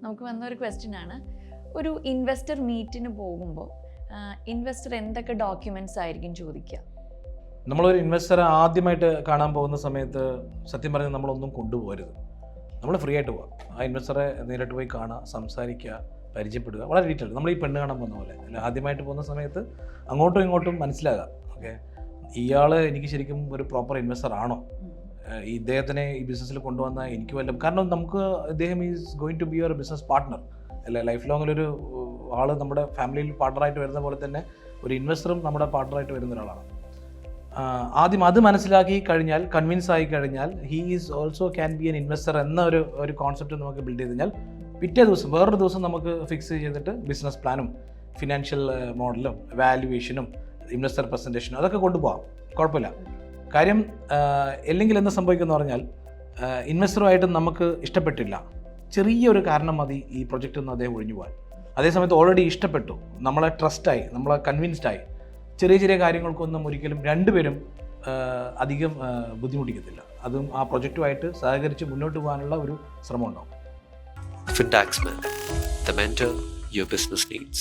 നമുക്ക് വന്ന ഒരു ക്വസ്റ്റ്യൻ ആണ്. ഒരു ഇൻവെസ്റ്റർ മീറ്റിന് പോകുമ്പോൾ ഇൻവെസ്റ്റർ എന്തൊക്കെ ഡോക്യുമെന്റ്സ് ആയിരിക്കും ചോദിക്കുക? നമ്മളൊരു ഇൻവെസ്റ്ററെ ആദ്യമായിട്ട് കാണാൻ പോകുന്ന സമയത്ത് സത്യം പറഞ്ഞാൽ നമ്മളൊന്നും കൊണ്ടുപോകരുത്. നമ്മൾ ഫ്രീ ആയിട്ട് പോകാം. ആ ഇൻവെസ്റ്ററെ നേരിട്ട് പോയി കാണുക, സംസാരിക്കുക, പരിചയപ്പെടുക. വളരെ ഡീറ്റെയിൽ നമ്മൾ ഈ പെണ്ണ് കാണാൻ പോകുന്ന പോലെ അല്ല, ആദ്യമായിട്ട് പോകുന്ന സമയത്ത് അങ്ങോട്ടും ഇങ്ങോട്ടും മനസ്സിലാകാം. ഓക്കെ, ഇയാൾ എനിക്ക് ശരിക്കും ഒരു പ്രോപ്പർ ഇൻവെസ്റ്റർ ആണോ, ഇദ്ദേഹത്തിനെ ഈ ബിസിനസ്സിൽ കൊണ്ടുവന്ന എനിക്ക് വല്ല, കാരണം നമുക്ക് ഇദ്ദേഹം is going to be your business partner അല്ലേ. ലൈഫ് ലോങ്ങിലൊരു ആൾ നമ്മുടെ ഫാമിലിയിൽ പാർട്ട്ണറായിട്ട് വരുന്ന പോലെ തന്നെ ഒരു ഇൻവെസ്റ്ററും നമ്മുടെ പാർട്ട്ണറായിട്ട് വരുന്ന ഒരാളാണ്. ആദ്യം അത് മനസ്സിലാക്കി കഴിഞ്ഞാൽ, കൺവിൻസ് ആയി കഴിഞ്ഞാൽ he is also can be N investor എന്ന ഒരു കോൺസെപ്റ്റ് നമുക്ക് ബിൽഡ് ചെയ്ത് കഴിഞ്ഞാൽ പിറ്റേ ദിവസം വേറൊരു ദിവസം നമുക്ക് ഫിക്സ് ചെയ്തിട്ട് ബിസിനസ് പ്ലാനും ഫിനാൻഷ്യൽ മോഡലും വാല്യുവേഷനും ഇൻവെസ്റ്റർ പ്രസൻറ്റേഷനും അതൊക്കെ കൊണ്ടുപോകാം, കുഴപ്പമില്ല. കാര്യം അല്ലെങ്കിൽ എന്താ സംഭവിക്കുമെന്ന് പറഞ്ഞാൽ ഇൻവെസ്റ്ററുമായിട്ട് നമുക്ക് ഇഷ്ടപ്പെട്ടില്ല, ചെറിയൊരു കാരണം മതി ഈ പ്രൊജക്റ്റ് ഒന്ന് അദ്ദേഹം ഒഴിഞ്ഞു പോകാൻ. അതേസമയത്ത് ഓൾറെഡി ഇഷ്ടപ്പെട്ടു, നമ്മളെ ട്രസ്റ്റായി, നമ്മളെ കൺവിൻസ്ഡായി, ചെറിയ ചെറിയ കാര്യങ്ങൾക്കൊന്നും ഒരിക്കലും രണ്ടുപേരും അധികം ബുദ്ധിമുട്ടിക്കത്തില്ല. അതും ആ പ്രൊജക്റ്റുമായിട്ട് സഹകരിച്ച് മുന്നോട്ട് പോകാനുള്ള ഒരു ശ്രമം ഉണ്ടാവും. Fintaxman, the mentor your business needs.